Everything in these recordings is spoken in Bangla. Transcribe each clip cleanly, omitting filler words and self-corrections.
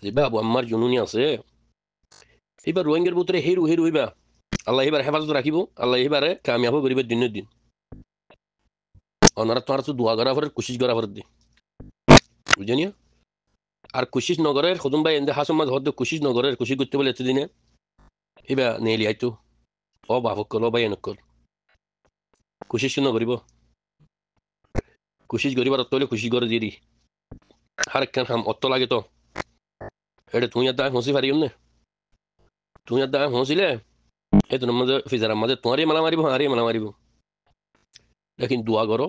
জিবা আবু আম্মার জুনুনি আছে এবার রোহিঙ্গার ভিতরে হেরু হেরু হইবা আল্লাহ এবার হেফাজত রাখিব আল্লাহ এবারে কামিয়াব করিবার দিনের দিন ওনারা তোমার তো দোয়া করা ফের কোশিশ করা ফের দি বুঝেনিয়া আর কোশিশ নগরের খদম ভাই এন্দে হাসম মাঝ হদ কোশিশ নগরের কোশিশ করতে বলে এতদিনে এবার নেলি আইতো ও বাহক কল ভাই এনকল কোশিশ নগরিব কোশিশ করিবার অতলে খুশি করে দিরি হার কেন হাম অত লাগে তো এটা তুই আর দায় হসি পারিম না তুই আর দায় হসিলে এই তো মাঝে ফিজারার মাঝে তোমারই মালা মারিব আরে মালা মারিব লেকিন দোয়া করো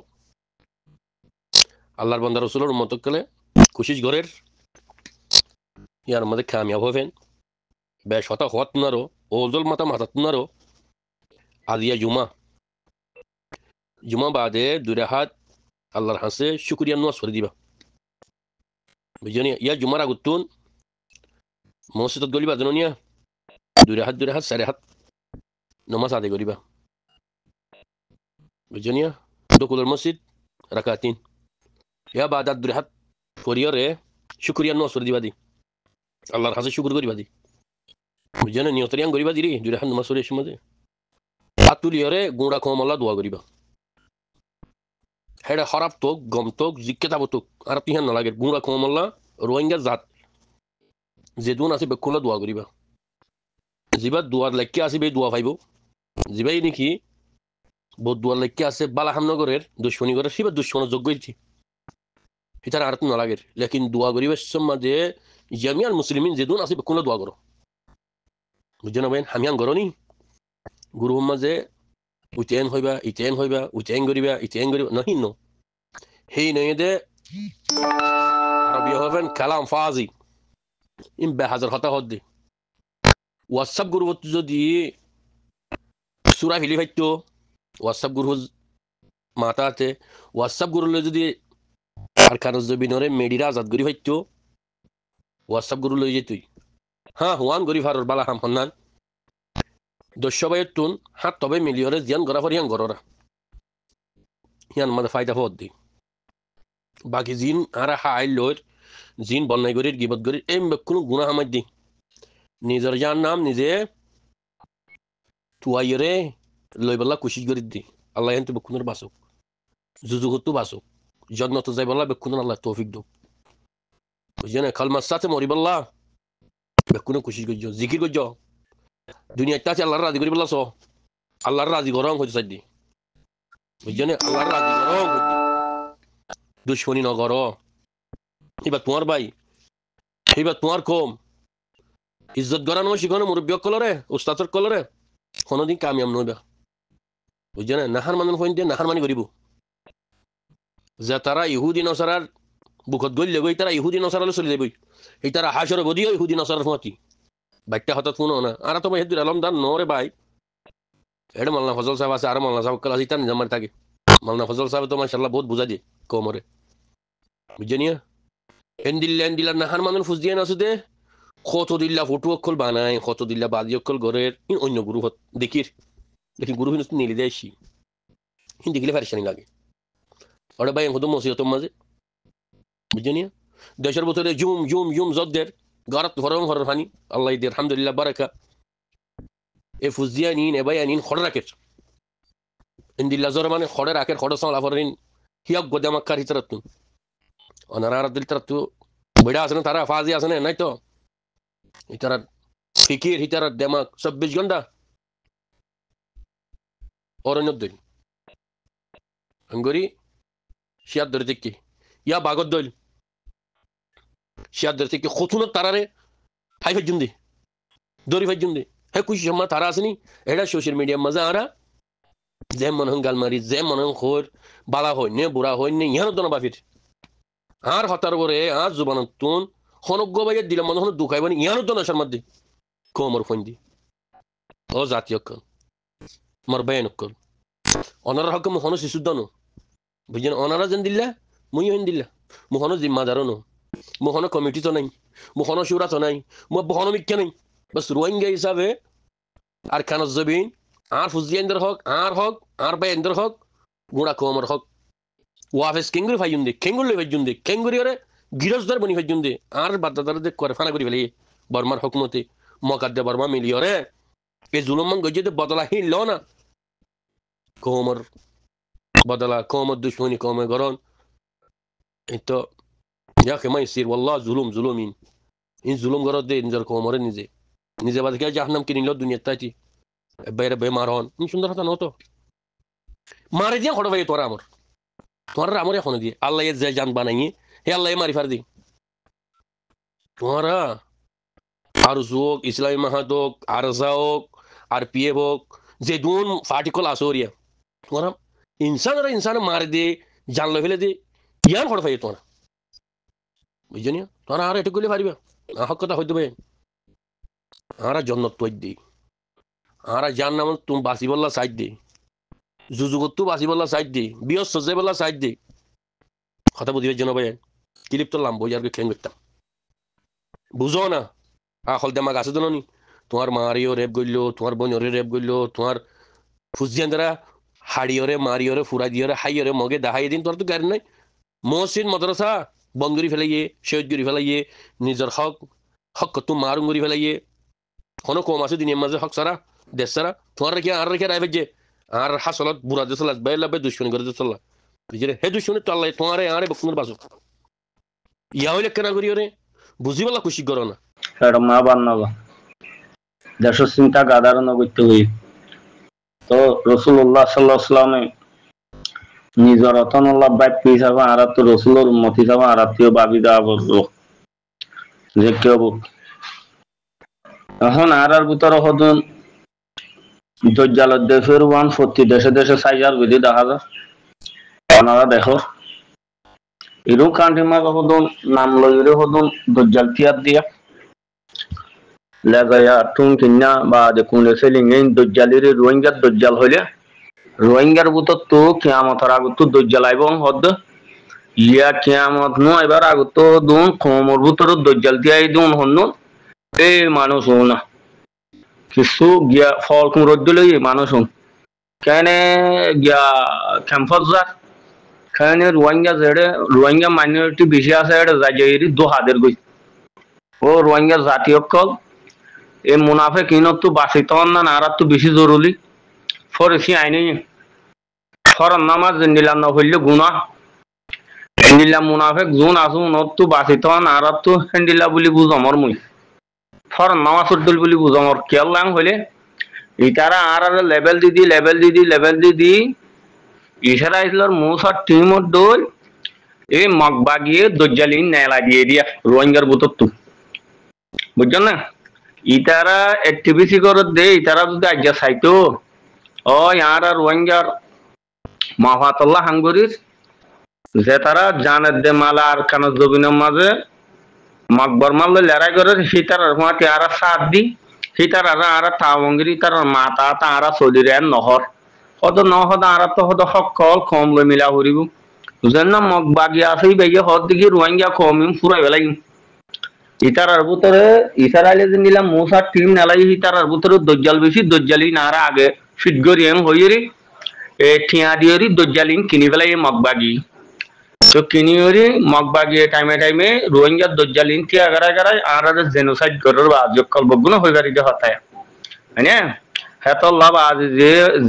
আল্লাহর বান্দা রসুলের উম্মত কলে কোশিশ ঘরের ইয়ার মধ্যে কামিয়াব হবেন বেশ হতা হওয়াত নারো ওজল মাতা মাথাত নারো আজিয়া জুমা বাদে দুরে হাত আল্লাহর হাসে শুক্রিয়া নোয়াজ করে দিবা বুঝলি ইয়া জুমার আগুতুন মসজিদত গলিবা জানিয়া দুরে হাত সাড়ে হাত নমাজ আদায় করিবা বুঝনিয়া দকুলের মসজিদ রাকাতিন ইয়া বাদাত দুরে হাত করিয়রে শুক্রিয়া নোয়াজ করে দিবা দি আল্লাহর হাসে শুক্র করিবা দি বুঝলি নিয়তরিয়াং করিবা দিরি দুরে হাত নমাজ পড়ে সময় আতুলিয়রে গুঁড়া কমলা দোয়া করিবা হেডা হরাপ তোক গম তোক জিজ্ঞে তাবো তোক আর তিহান নালাগে গুঁড়া কমলা রোহিঙ্গার জাত যেদুন আছে বেকুলা দোয়া করিবা যিবা দোয়ার লেখকে আসিবে দোয়া পাইব যিবাই নাকি বহুত দোয়ার লেখকে আছে বালাহামনগরের দুশ্মনী করে সিবা দুশ্মনের যোগ্য হয়েছি এটার আর তো নালাগে লেকিন দোয়া করিবার মাঝে জামিয়ার মুসলিমিন যেদুন আছে বেকুলা দোয়া করো বুঝছো না বেন হামিয়ান করনি গুরু মাঝে উচেন হইবা উচেন করিবা নহিন ন হেই নয় দে আরবি হবেন কালাম ফাজি ইম বেহাজার হতা হদ দে হোয়াটসঅ্যাপ গ্রুপত যদি সুরা হিলি ভাইতো হোয়াটসঅ্যাপ গ্রুপ মাতা আছে হোয়াটসঅ্যাপ গ্রুপলে যদি আর কারো জবিনরে মেডিরা আজাদ করি ভাইতো হোয়াটসঅ্যাপ গ্রুপ লই যেতুই হ্যাঁ হুয়ান গরি ফারর বালা হাম হন্নান দস্যবাইয়ের তুন হাত তবে মিলিয়রে জিয়ান গড়া ফর হিয়ান গড়রা হিয়ান মানে ফায়দা হদ দি বাকি জিন আর হাই লইর জিন বন্যাই গরির গিবত গরির এই কোনো গুণা হামাই দি নিজের যার নাম নিজে তুয়াইরে লই বলা কুশিশ করি দি আল্লাহ হেন তো বেকুনের বাসক জুজুগত বাসক জন্নত যাই বলা বেকুনের আল্লাহ তৌফিক দো বুঝছেন খালমার সাথে মরি বল্লা বেকুনে কুশিশ করছ জিকির করছ দুনিয়া আছে আল্লাহর রাজি করি বললা স আল্লাহর রাজি গরম হইতে চাই দি বুঝছেন আল্লাহর রাজি গরম হইতে দুশ্মনী নগর এবার তোমার ভাই এবার তোমার কম ইজ্জত গড়ানো শিখানো মুরব্বী কলরে উস্তাদর কলরে কোনোদিন কামিয়াম নইবা বুঝছে না নাহার মানুষ হইন দিয়ে নাহার মানি করিব যে তারা ইহুদি নসারার বুকত গইলে গই তারা ইহুদি নসারালে চলে যাবই এই তারা হাসরে বদিও ইহুদি নসারার মতি বাইকটা হঠাৎ শুনো না আর তো হেদুর আলম দান নরে ভাই এটা মালনা ফজল সাহেব আছে আর মালনা সাহেব কাল আসি তার নিজামার থাকে মালনা ফজল সাহেব তো মাশাল্লাহ বহুত বুঝা দিয়ে কোমরে বুঝছে নিয়া এন্দিল্লা নাহার মানুষ ফুস দিয়ে নাচু দে কত দিল্লা ফটো অক্ষল বানায় কত দিল্লা বাদি অক্ষল ঘরের অন্য গুরু দেখির দেখি গুরু হিন্দু নিলে দেয় হিন্দি গেলে ফারিসানি লাগে ওরা ভাই হতো মসিহতম মাঝে বুঝছে নিয়া দেশের ভিতরে জুম জদ্দের গারাত ঘর ফানি আল্লাহ দিয়ে আলহামদুলিল্লাহ বারাকা এ ফুজিয়া নিন এবাই নিন খড় রাখের ইন্দিল্লা জোর মানে খড়ে রাখের খড় সামলা ফরিন হিয়াক গোদামাক্কার হিতারাতুন ওনারা আর দিল তারা তো বেড়া আছে না তারা ফাজি আছে না নাই তো হিতারা ফিকির হিতারা দেমাক 24 ঘন্টা অরণ্যর দইল আঙ্গুরি শিয়ার ধরে দেখি ইয়া বাগর দইল শিয়ার ধরে দেখি খতুনত তারারে হাই ফাইজুন দে দড়ি ফাইজুন দে হে কুশি সম্মা তারা আসেনি এটা সোশ্যাল মিডিয়ার মাঝে আরা যে মনে হন গাল মারি যে মনে হন খোর বালা হয় নে বুড়া হয় নে ইহানো দনা বাফির আর হতার বরে আর জুবান তুন হনজ্ঞ বাইয়ের দিলাম মনে হন দুখাইবানি ইহানো দনা আসার মধ্যে কোমর ফোন দি ও জাতীয় অক্ষল মর বায়ান অক্ষল অনার হক মহনো শিশু দানো বুঝলেন অনারা যেন দিল্লা মুই হেন দিল্লা মোহনো জিম্মাদারও নো মোহনো কমিটি তো নাই মোহনো সুরা তো নাই মোহনো মিথ্যা নাই বাস রোহিঙ্গা হিসাবে আর খানজ জবিন আর ফুজিয়ানদের হক আর বাইন্দের হক গুড়া কোমর হক ওয়াফেস কেঙ্গুরি ফাইজুন দে কেঙ্গুরি ফাইজুন দে কেঙ্গুরি ওরে গিরজদার বনি হইজুন দে আর বাদ্দাদার দে করে ফানা করি ফেলে বর্মার হুকুমতে মকাদ্দে বর্মা মিলিয়রে এ জুলুমান গজে দে বদলা হিল ল না কোমর বদলা কোমর দুশ্মনী কোমর গরন তো يا أخي ما يصير والله ظلم إن ظلم قرد إن ذا الكومر নিজে বাদ কে জাহান্নাম কিনিল দুনিয়া তাইতি বাইরে বেমারন ইন সুন্দর কথা নতো মারে দিয়া খড় ভাই তোরা আমার এখন দিয়ে আল্লাহ যে জান বানাইয়ে হে আল্লাহ মারি ফার দি তোরা আর যোগ ইসলামী মাহাত হোক আরজা হোক আর পিএফ হোক যে দুন পার্টিকল আসরিয়া তোরা ইনসান মারে দে জান লো ফেলে দে ইয়ান খড় ভাই তোরা বুঝনি তোরা আর এটা করলে পারিবা হক কথা হইতে ভাই আরা জন্নত তৈরি দি আরা জান নাম তুমি বাসি বললা সাইড দি জুজুগত্তু বাসি বললা সাইড দি বিয়স সজে বললা সাইড দি কথা বুঝিবে জন ভাই ক্লিপ তো লাম বইয়ারকে খেন করতাম বুঝো না হল দেমাগ আছে জানি তোমার মারিও রেপ গইল তোমার বোনরে রেপ গইল তোমার ফুজিয়ানরা হাড়িওরে মারিওরে ফুরা দিওরে হাইওরে মগে দাহাই দিন তোর তো গাড়ি নাই মসজিদ মাদ্রাসা বন্ধ করে ফেলাইয়ে শহীদ করে ফেলাইয়ে নিজের হক তো মারুম করে ফেলাইয়ে কোনো কম আছে দিনের মাঝে হক সারা দেশ সারা তোমার রেখে আর রেখে রাইবে যে আর হাসলত বুড়া দেশ বাইলা বে দুশ্মনী করে দেশ বুঝলে হে দুশ্মনী তো আল্লাহ তোমার আরে বকুনের বাসো ইয়া হইলে কেনা করি ওরে বুঝি বলা খুশি করো না এটা মা বান্নাবা দেশ চিন্তা গাদারণ করতে হই তো রাসূলুল্লাহ সাল্লাল্লাহু আলাইহি ওয়াসাল্লামে নিজর রতনুল্লাহ বাইক হিসাবে আর তো রাসূলের উম্মত হিসাবে আর আত্মীয় ভাবি দেওয়া বললো যে কেউ এখন আর ভিতরে হদুন দজ্জালের দেশের ওয়ান প্রতি দেশে সাইজার বিধি দেখা যায় আপনারা দেখো এরকম কান্ট্রি মাঝে হদুন নাম লইরে হদুন দজ্জাল তিয়ার দিয়া লাগায়া টুন কিনা বা দেখুন সেলিং দজ্জালের রোহিঙ্গার দজ্জাল হইলে রোহিঙ্গার ভিতর তো কিয়ামতের আগত তো দজ্জাল আইব হদ ইয়া কিয়ামত নো এবার আগত দুন কোমর ভিতর দজ্জাল তিয়াই দুন হন্ন এই মানুষ না কিছু গিয়া ফল কুমরদ লই মানুষ কেন গিয়া ক্যাম্পাস যা কেন রোহিঙ্গা মাইনরিটি বেশি আছে এটা যাইরি দু হাদের গই ও রোহিঙ্গা জাতীয় কল এই মুনাফে কিনত তো বাঁচিত না আর তো বেশি জরুরি ফরেসি আইনি ফরন নামাজ নিলাম না হইলে গুণা নিলাম মুনাফেক জুন আসুন তো বাঁচিত আর তো হেন্ডিলা বলি বুঝমর মুই ফরন নামাজ উদ্দুল বলি বুঝমর কেল লাং হইলে ইতারা আর লেভেল দিদি ইশারা ইসলার মুসার টিমর দল এই মগবাগিয়ে দজ্জালিন নেলা দিয়ে দিয়া রোহিঙ্গার বুতর তো বুঝছেন না ইতারা অ্যাক্টিভিটি করে দে ইতারা যদি আজ্ঞা চাইতো ও ইয়ারা রোহিঙ্গার মাহাতুল্লাহ হাঙ্গুরির যে তারা জানের দে মালা আর কান জবিনের মাঝে মকবর মাল লড়াই করে সীতার মাতে আর সাত দি সীতার আর তাওঙ্গিরি তার মাতা তারা চলিরে নহর হদ নহদ আর তো হদ সকল কম লই মিলা হরিব বুঝেন না মগ বাগি আছে বেগে হদ দিকে রোহিঙ্গা কমিম ফুরাই বেলাই ইতারার ভিতরে ইসরায়েলে যে নিলাম মুসার টিম নেলাই ইতারার ভিতরে দজ্জাল বেশি দজ্জালি নারা আগে ফিট করি এম হইরি এ ঠিয়া দিয়েরি দজ্জালিন কিনি ফেলাই মগবাগি তো কিনি হরি মগবাগি টাইমে রোহিঙ্গা দজ্জালিন টিয়া গারায় আর জেনোসাইড করার বাজকল বগুনা হই পারি দে হতায় হ্যাঁ হেতল লাভ আজ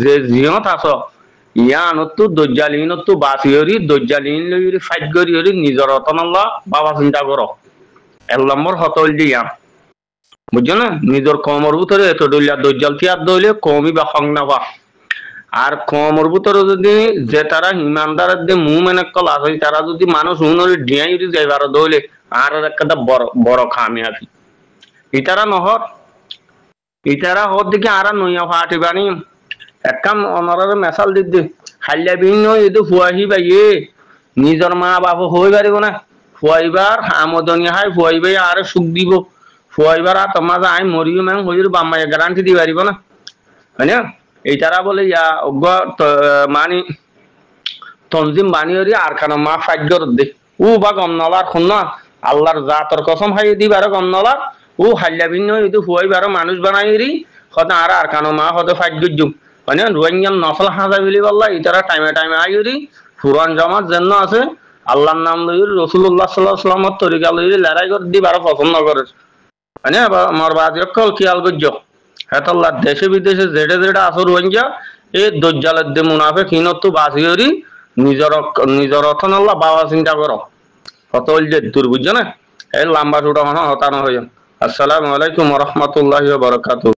যে জিয়ত আস ইয়ান তো দজ্জালিন তো বাসিয়রি দজ্জালিন লইরি ফাইট করি হরি নিজর রতনাল্লাহ বাবা চিন্তা করো এক নম্বর হতল দিয়া বুঝছো না নিজের কমর ভিতরে এত দলিয়া দজ্জাল তিয়ার দইলে কমই বা সংনাবা আর কমর ভিতরে যদি যে তারা ইমানদারের যে মুমেন্ট কল আছে তারা যদি মানুষ উনরে ডিয়াই যদি যাইবার দইলে আর একটা বড় খামি আছে ইতারা নহর ইতারা হর দিকে আর নইয়া ফাটি বানি একদম অনরের মেসাল দিদি হাল্লা বিন এদু ফুয়াহি বাইয়ে নিজের মা বাপ হই পারিব না ফুয়াইবার আমদনি হাই ফুয়াইবাই আর সুখ দিব ফুয়াইবার আর তোমার আই মরিও ম্যাং হইর বাম্মাই গ্যারান্টি দি পারিব না হ্যাঁ এই তারা বলে ইয়া অজ্ঞ মানি তনজিম বানিয়রি আর খান মা ফাইগর দে ও বা গম নলার খুন না আল্লাহর জাতর কসম হাই দিবার গম নলার ও হাল্লা ভিন্ন এদু ফুয়াইবার মানুষ বানাইরি হদ আর খান মা হদ ফাইগর জুম মানে রোহিঙ্গান নসল হাজা বলি বললা এই তারা টাইমে আইরি ফুরান জামাত যেন আছে আল্লাহর নাম লই রাসূলুল্লাহ সাল্লাল্লাহু আলাইহি ওয়াসাল্লামের তরিকা লই লড়াই করে দি বারা পছন্দ করে মানে আমার বাদ কল খেয়াল করছো হেতাল্লাহ দেশে বিদেশে যেটা যেটা আসর রোহিঙ্গা এই দজ্জালের দে মুনাফিক হিনত বাসিয়রি নিজের অর্থন আল্লাহ বাবা চিন্তা করো কত যে দূর বুঝছো না এই লম্বা ছোট হতানো হয়ে আসসালামু আলাইকুম ওয়া রাহমাতুল্লাহি ওয়া বারাকাতুহু